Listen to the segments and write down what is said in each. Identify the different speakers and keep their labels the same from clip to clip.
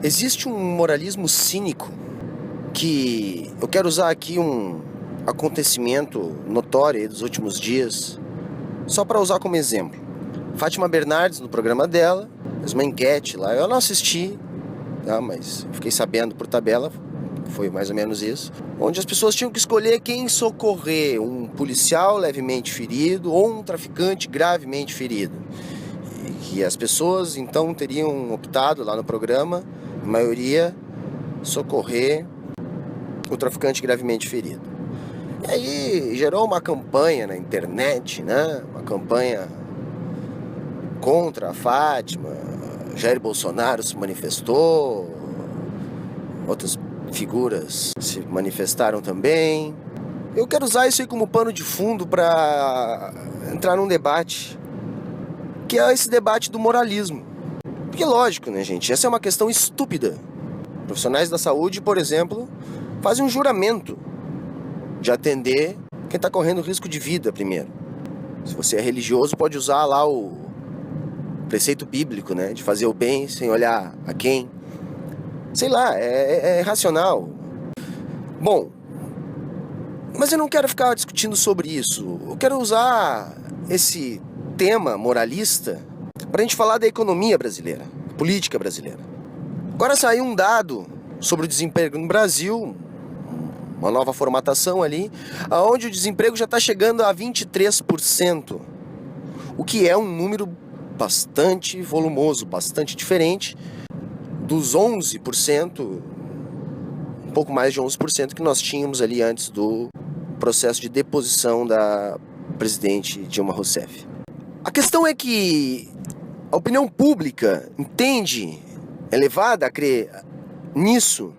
Speaker 1: Existe um moralismo cínico que eu quero usar aqui um acontecimento notório aí dos últimos dias, só para usar como exemplo. Fátima Bernardes, no programa dela, fez uma enquete lá, eu não assisti, tá, mas fiquei sabendo por tabela, foi mais ou menos isso, onde as pessoas tinham que escolher quem socorrer, um policial levemente ferido ou um traficante gravemente ferido. E que as pessoas então teriam optado lá no programa, a maioria, socorrer o traficante gravemente ferido. E aí gerou uma campanha na internet, né? Uma campanha contra a Fátima. Jair Bolsonaro se manifestou, outras figuras se manifestaram também. Eu quero usar isso aí como pano de fundo para entrar num debate, que é esse debate do moralismo. Porque lógico, né, gente? Essa é uma questão estúpida. Profissionais da saúde, por exemplo, fazem um juramento de atender quem está correndo risco de vida primeiro. Se você é religioso, pode usar lá o preceito bíblico, né? De fazer o bem sem olhar a quem. Sei lá, é racional. Bom, mas eu não quero ficar discutindo sobre isso. Eu quero usar esse tema moralista para a gente falar da economia brasileira, política brasileira. Agora saiu um dado sobre o desemprego no Brasil, uma nova formatação ali, onde o desemprego já está chegando a 23%, o que é um número bastante volumoso, bastante diferente dos 11%, um pouco mais de 11% que nós tínhamos ali antes do processo de deposição da presidente Dilma Rousseff. A questão é que a opinião pública entende, é levada a crer nisso,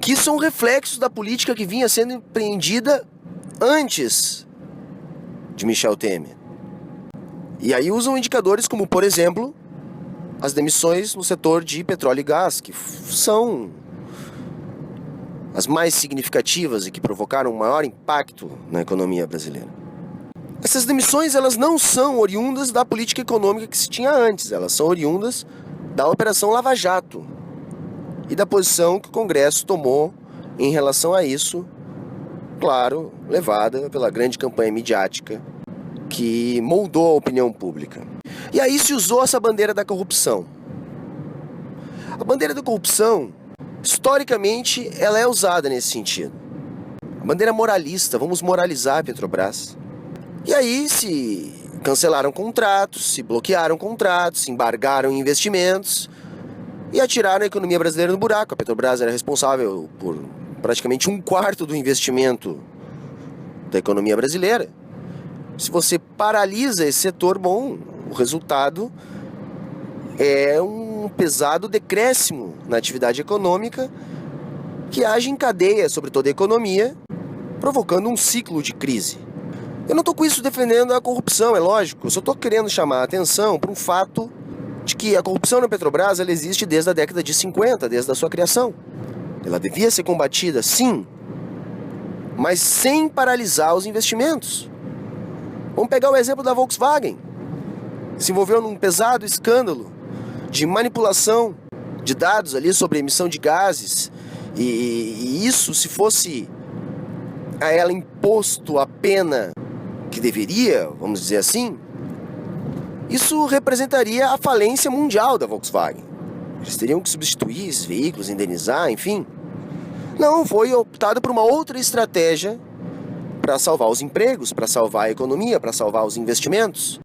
Speaker 1: que isso é um reflexo da política que vinha sendo empreendida antes de Michel Temer. E aí usam indicadores como, por exemplo, as demissões no setor de petróleo e gás, que são as mais significativas e que provocaram um maior impacto na economia brasileira. Essas demissões, elas não são oriundas da política econômica que se tinha antes, elas são oriundas da Operação Lava Jato e da posição que o Congresso tomou em relação a isso, claro, levada pela grande campanha midiática que moldou a opinião pública. E aí se usou essa bandeira da corrupção. A bandeira da corrupção, historicamente, ela é usada nesse sentido. A bandeira moralista, vamos moralizar a Petrobras. E aí se cancelaram contratos, se bloquearam contratos, se embargaram investimentos e atiraram a economia brasileira no buraco. A Petrobras era responsável por praticamente 1/4 do investimento da economia brasileira. Se você paralisa esse setor, bom, o resultado é um pesado decréscimo na atividade econômica que age em cadeia sobre toda a economia, provocando um ciclo de crise. Eu não estou com isso defendendo a corrupção, é lógico, eu só estou querendo chamar a atenção para um fato de que a corrupção na Petrobras ela existe desde a década de 50, desde a sua criação. Ela devia ser combatida, sim, mas sem paralisar os investimentos. Vamos pegar o exemplo da Volkswagen. Se envolveu num pesado escândalo de manipulação de dados ali sobre emissão de gases. E isso, se fosse a ela imposto a pena que deveria, vamos dizer assim, isso representaria a falência mundial da Volkswagen. Eles teriam que substituir esses veículos, indenizar, enfim. Não, foi optado por uma outra estratégia para salvar os empregos, para salvar a economia, para salvar os investimentos.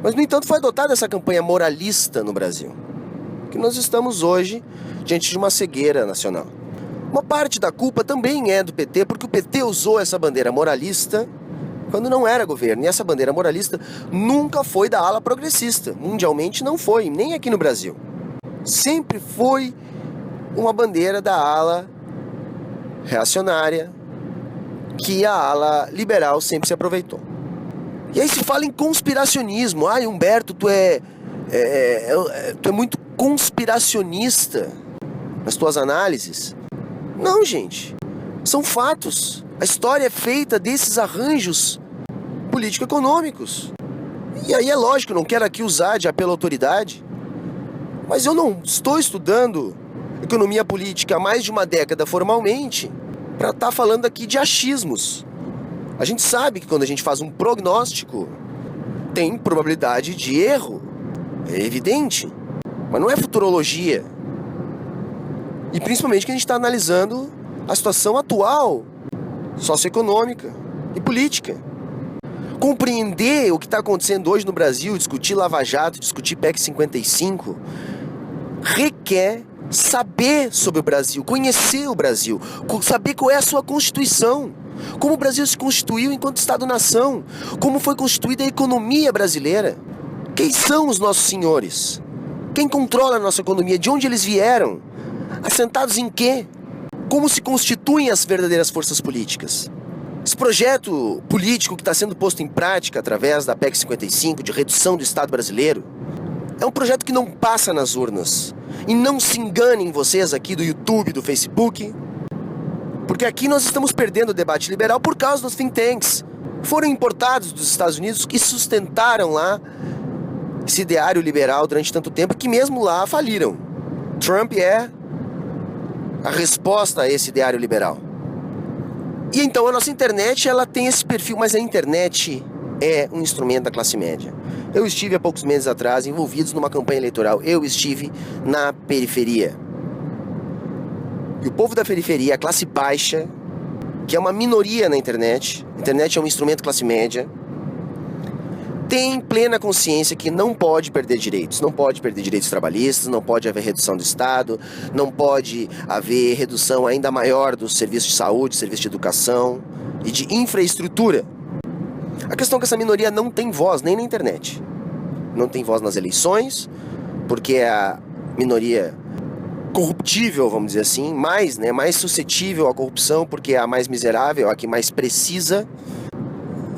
Speaker 1: Mas, no entanto, foi adotada essa campanha moralista no Brasil, que nós estamos hoje diante de uma cegueira nacional. Uma parte da culpa também é do PT, porque o PT usou essa bandeira moralista quando não era governo. E essa bandeira moralista nunca foi da ala progressista. Mundialmente não foi, nem aqui no Brasil. Sempre foi uma bandeira da ala reacionária, que a ala liberal sempre se aproveitou. E aí se fala em conspiracionismo. Ai, Humberto, tu é muito conspiracionista nas tuas análises. Não, gente. São fatos. A história é feita desses arranjos político-econômicos. E aí é lógico, não quero aqui usar de apelo à autoridade, mas eu não estou estudando economia política há mais de uma década formalmente para estar falando aqui de achismos. A gente sabe que quando a gente faz um prognóstico, tem probabilidade de erro. É evidente. Mas não é futurologia. E principalmente que a gente está analisando a situação atual, socioeconômica e política. Compreender o que está acontecendo hoje no Brasil, discutir Lava Jato, discutir PEC 55, requer saber sobre o Brasil, conhecer o Brasil, saber qual é a sua Constituição, como o Brasil se constituiu enquanto Estado-nação, como foi constituída a economia brasileira, quem são os nossos senhores, quem controla a nossa economia, de onde eles vieram, assentados em quê, como se constituem as verdadeiras forças políticas. Esse projeto político que está sendo posto em prática através da PEC 55, de redução do Estado brasileiro, é um projeto que não passa nas urnas. E não se enganem vocês aqui do YouTube, do Facebook, porque aqui nós estamos perdendo o debate liberal por causa dos think tanks. Foram importados dos Estados Unidos e sustentaram lá esse ideário liberal durante tanto tempo que mesmo lá faliram. Trump é a resposta a esse ideário liberal. E então a nossa internet, ela tem esse perfil, mas a internet é um instrumento da classe média. Eu estive há poucos meses atrás envolvido numa campanha eleitoral. Eu estive na periferia. E o povo da periferia, a classe baixa, que é uma minoria na internet, a internet é um instrumento classe média, tem plena consciência que não pode perder direitos. Não pode perder direitos trabalhistas, não pode haver redução do Estado, não pode haver redução ainda maior dos serviços de saúde, serviços de educação e de infraestrutura. A questão é que essa minoria não tem voz nem na internet. Não tem voz nas eleições, porque é a minoria corruptível, vamos dizer assim, mais suscetível à corrupção, porque é a mais miserável, a que mais precisa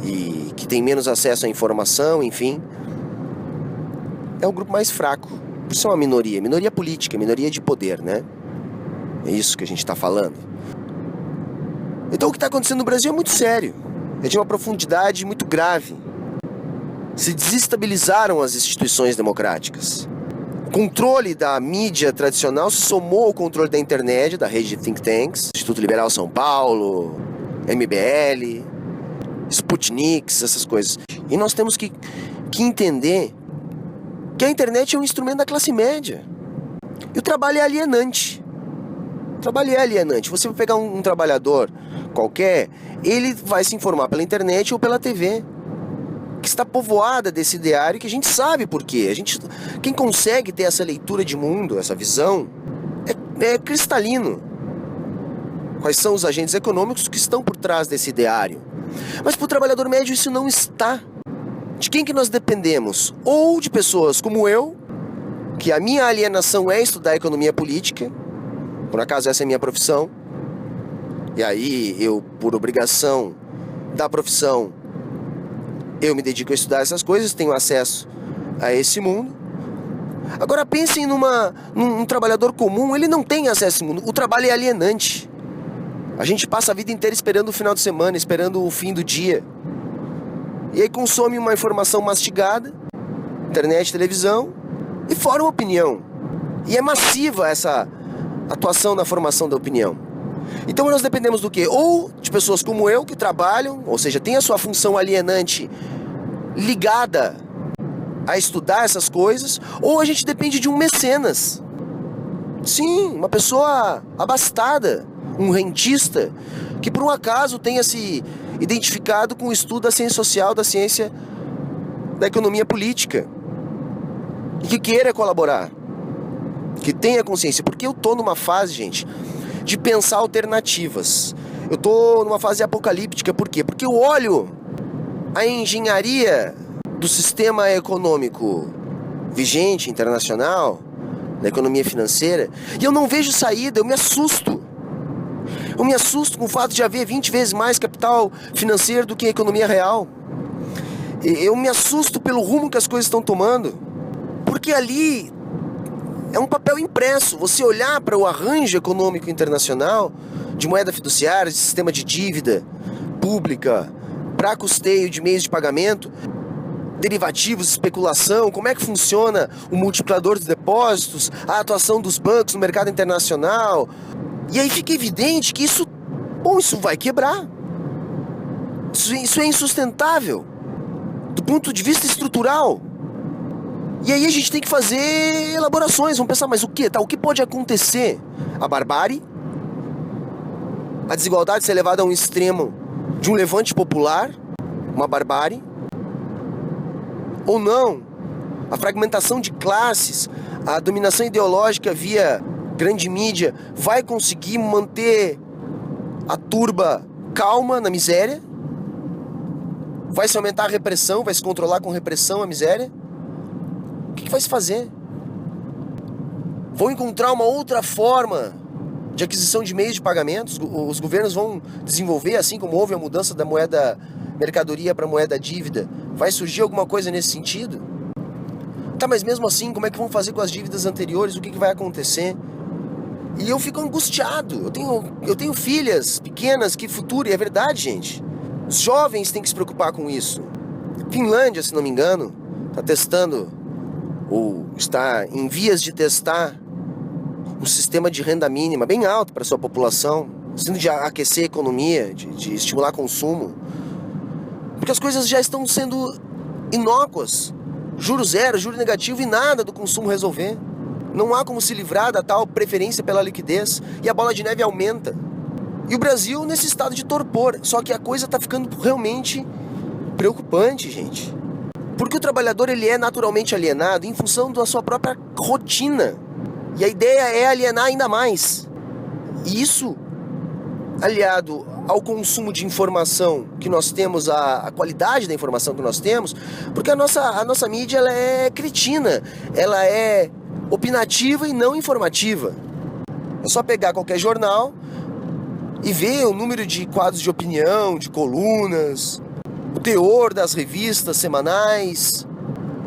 Speaker 1: e que tem menos acesso à informação, enfim. É o grupo mais fraco. Por isso é uma minoria política, minoria de poder, né? É isso que a gente está falando. Então o que está acontecendo no Brasil é muito sério. É de uma profundidade muito grave. Se desestabilizaram as instituições democráticas. O controle da mídia tradicional se somou ao controle da internet, da rede de think tanks, Instituto Liberal São Paulo, MBL, Sputnik, essas coisas. E nós temos que entender que a internet é um instrumento da classe média. E o trabalho é alienante. O trabalho é alienante. Você vai pegar um trabalhador qualquer, ele vai se informar pela internet ou pela TV, que está povoada desse ideário que a gente sabe por quê. Quem consegue ter essa leitura de mundo, essa visão, é cristalino. Quais são os agentes econômicos que estão por trás desse ideário? Mas para o trabalhador médio isso não está. De quem que nós dependemos? Ou de pessoas como eu, que a minha alienação é estudar economia política, por acaso essa é a minha profissão, e aí eu, por obrigação da profissão, eu me dedico a estudar essas coisas, tenho acesso a esse mundo. Agora pensem num trabalhador comum, ele não tem acesso a esse mundo. O trabalho é alienante. A gente passa a vida inteira esperando o final de semana, esperando o fim do dia. E aí consome uma informação mastigada, internet, televisão, e forma opinião. E é massiva essa atuação na formação da opinião. Então nós dependemos do quê? Ou de pessoas como eu que trabalham, ou seja, tem a sua função alienante ligada a estudar essas coisas, ou a gente depende de um mecenas. Sim, uma pessoa abastada, um rentista, que por um acaso tenha se identificado com o estudo da ciência social, da ciência da economia política, e que queira colaborar, que tenha consciência. Porque eu estou numa fase, gente, de pensar alternativas. Eu estou numa fase apocalíptica. Por quê? Porque eu olho a engenharia do sistema econômico vigente, internacional, da economia financeira, e eu não vejo saída, eu me assusto. Eu me assusto com o fato de haver 20 vezes mais capital financeiro do que a economia real. Eu me assusto pelo rumo que as coisas estão tomando, porque ali é um papel impresso. Você olhar para o arranjo econômico internacional, de moeda fiduciária, de sistema de dívida pública, para custeio de meios de pagamento, derivativos, especulação, como é que funciona o multiplicador dos depósitos, a atuação dos bancos no mercado internacional. E aí fica evidente que isso vai quebrar. Isso é insustentável do ponto de vista estrutural. E aí a gente tem que fazer elaborações, vamos pensar, mas o que? O que pode acontecer? A barbárie? A desigualdade ser levada a um extremo de um levante popular? Uma barbárie? Ou não? A fragmentação de classes, a dominação ideológica via grande mídia vai conseguir manter a turba calma na miséria? Vai se aumentar a repressão? Vai se controlar com repressão a miséria? O que vai se fazer? Vão encontrar uma outra forma de aquisição de meios de pagamento? Os governos vão desenvolver, assim como houve a mudança da moeda mercadoria para moeda dívida. Vai surgir alguma coisa nesse sentido? Tá, mas mesmo assim, como é que vão fazer com as dívidas anteriores? O que vai acontecer? E eu fico angustiado. Eu tenho filhas pequenas, que futuro, e é verdade, gente. Os jovens têm que se preocupar com isso. Finlândia, se não me engano, está testando, ou está em vias de testar, um sistema de renda mínima bem alto para a sua população, sendo de aquecer a economia, de estimular consumo. Porque as coisas já estão sendo inócuas. Juro zero, juro negativo e nada do consumo resolver. Não há como se livrar da tal preferência pela liquidez e a bola de neve aumenta. E o Brasil nesse estado de torpor. Só que a coisa está ficando realmente preocupante, gente. Porque o trabalhador ele é naturalmente alienado em função da sua própria rotina. E a ideia é alienar ainda mais. E isso, aliado ao consumo de informação que nós temos, a qualidade da informação que nós temos, porque a nossa mídia ela é cretina, ela é opinativa e não informativa. É só pegar qualquer jornal e ver o número de quadros de opinião, de colunas, o teor das revistas semanais.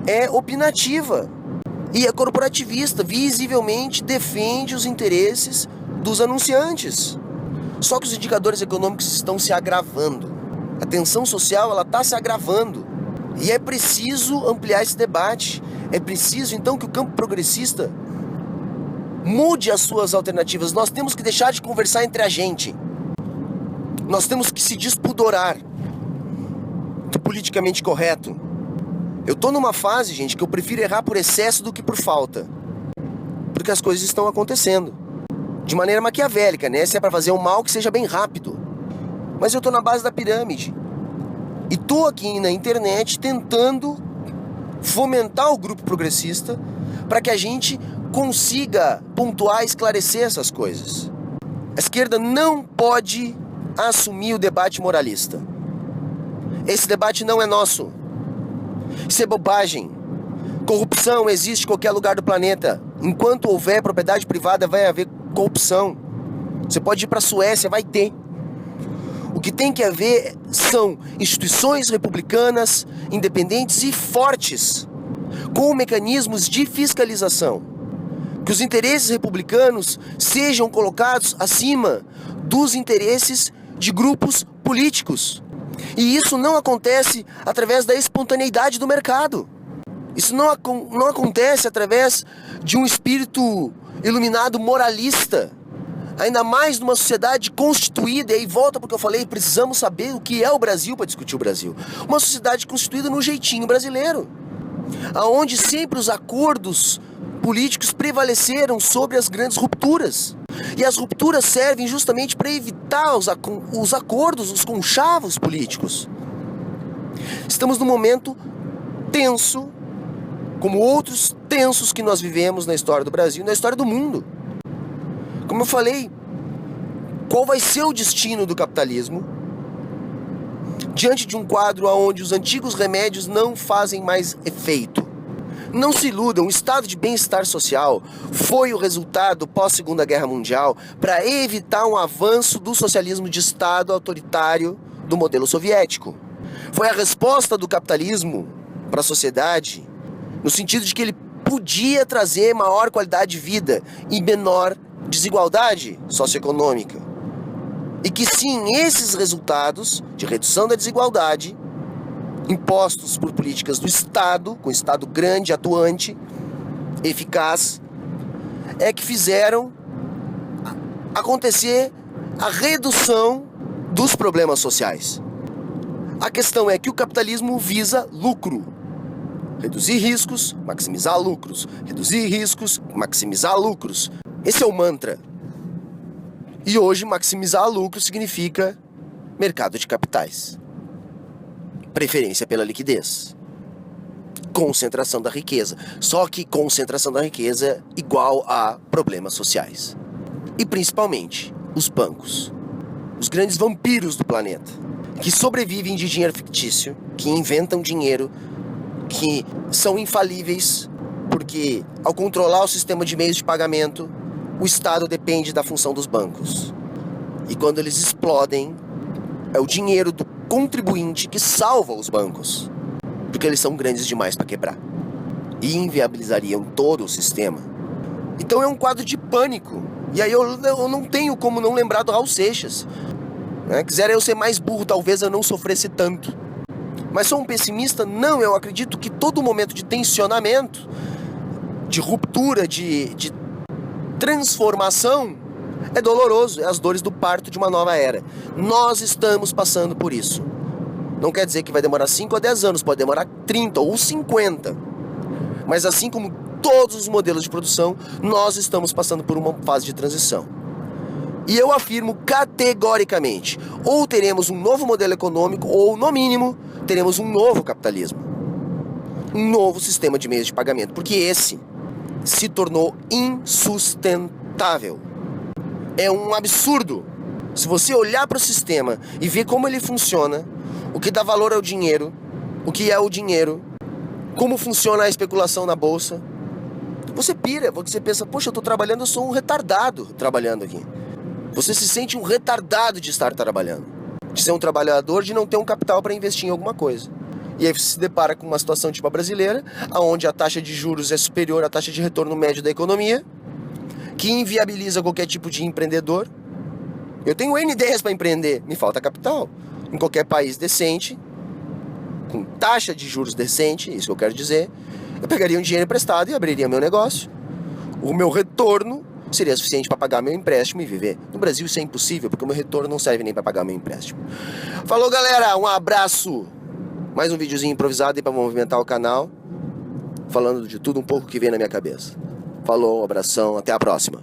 Speaker 1: É opinativa e é corporativista, visivelmente defende os interesses dos anunciantes. Só que os indicadores econômicos estão se agravando. A tensão social ela está se agravando. E é preciso ampliar esse debate. É preciso, então, que o campo progressista mude as suas alternativas. Nós temos que deixar de conversar entre a gente. Nós temos que se despudorar do politicamente correto. Eu tô numa fase, gente, que eu prefiro errar por excesso do que por falta. Porque as coisas estão acontecendo. De maneira maquiavélica, né? Se é para fazer um mal, que seja bem rápido. Mas eu tô na base da pirâmide. E tô aqui na internet tentando fomentar o grupo progressista para que a gente consiga pontuar e esclarecer essas coisas. A esquerda não pode assumir o debate moralista. Esse debate não é nosso. Isso é bobagem. Corrupção existe em qualquer lugar do planeta. Enquanto houver propriedade privada, vai haver corrupção. Você pode ir para a Suécia, vai ter. O que tem que haver são instituições republicanas, independentes e fortes, com mecanismos de fiscalização. Que os interesses republicanos sejam colocados acima dos interesses de grupos políticos. E isso não acontece através da espontaneidade do mercado. Isso não acontece através de um espírito iluminado moralista. Ainda mais numa sociedade constituída, e aí volta porque eu falei, precisamos saber o que é o Brasil para discutir o Brasil. Uma sociedade constituída no jeitinho brasileiro, aonde sempre os acordos políticos prevaleceram sobre as grandes rupturas. E as rupturas servem justamente para evitar os acordos, os conchavos políticos. Estamos num momento tenso, como outros tensos que nós vivemos na história do Brasil e na história do mundo. Como eu falei, qual vai ser o destino do capitalismo diante de um quadro onde os antigos remédios não fazem mais efeito? Não se iludam, o estado de bem-estar social foi o resultado pós-Segunda Guerra Mundial para evitar um avanço do socialismo de Estado autoritário do modelo soviético. Foi a resposta do capitalismo para a sociedade no sentido de que ele podia trazer maior qualidade de vida e menor desigualdade socioeconômica. E que sim, esses resultados de redução da desigualdade impostos por políticas do Estado, com o Estado grande, atuante, eficaz, é que fizeram acontecer a redução dos problemas sociais. A questão é que o capitalismo visa lucro. Reduzir riscos, maximizar lucros. Reduzir riscos, maximizar lucros. Esse é o mantra. E hoje maximizar lucros significa mercado de capitais. Preferência pela liquidez. Concentração da riqueza. Só que concentração da riqueza igual a problemas sociais. E principalmente os bancos. Os grandes vampiros do planeta. Que sobrevivem de dinheiro fictício. Que inventam dinheiro. Que são infalíveis. Porque ao controlar o sistema de meios de pagamento, o Estado depende da função dos bancos. E quando eles explodem, é o dinheiro do contribuinte que salva os bancos. Porque eles são grandes demais para quebrar. E inviabilizariam todo o sistema. Então é um quadro de pânico. E aí eu não tenho como não lembrar do Raul Seixas. Quisera eu ser mais burro, talvez eu não sofresse tanto. Mas sou um pessimista? Não, eu acredito que todo momento de tensionamento, de ruptura, de transformação, é doloroso. É as dores do parto de uma nova era. Nós estamos passando por isso. Não quer dizer que vai demorar 5 a 10 anos, pode demorar 30 ou 50. Mas assim como todos os modelos de produção, nós estamos passando por uma fase de transição. E eu afirmo categoricamente, ou teremos um novo modelo econômico, ou no mínimo, teremos um novo capitalismo. Um novo sistema de meios de pagamento, porque esse se tornou insustentável. É um absurdo. Se você olhar para o sistema e ver como ele funciona, o que dá valor ao dinheiro, o que é o dinheiro, como funciona a especulação na bolsa, você pira, você pensa, poxa, eu estou trabalhando, eu sou um retardado trabalhando aqui. Você se sente um retardado de estar trabalhando, de ser um trabalhador, de não ter um capital para investir em alguma coisa. E aí você se depara com uma situação tipo a brasileira, onde a taxa de juros é superior à taxa de retorno médio da economia, que inviabiliza qualquer tipo de empreendedor. Eu tenho N ideias para empreender, me falta capital. Em qualquer país decente, com taxa de juros decente, isso que eu quero dizer, eu pegaria um dinheiro emprestado e abriria meu negócio. O meu retorno seria suficiente para pagar meu empréstimo e viver. No Brasil isso é impossível, porque o meu retorno não serve nem para pagar meu empréstimo. Falou, galera, um abraço. Mais um videozinho improvisado aí para movimentar o canal, falando de tudo um pouco que vem na minha cabeça. Falou, um abração, até a próxima.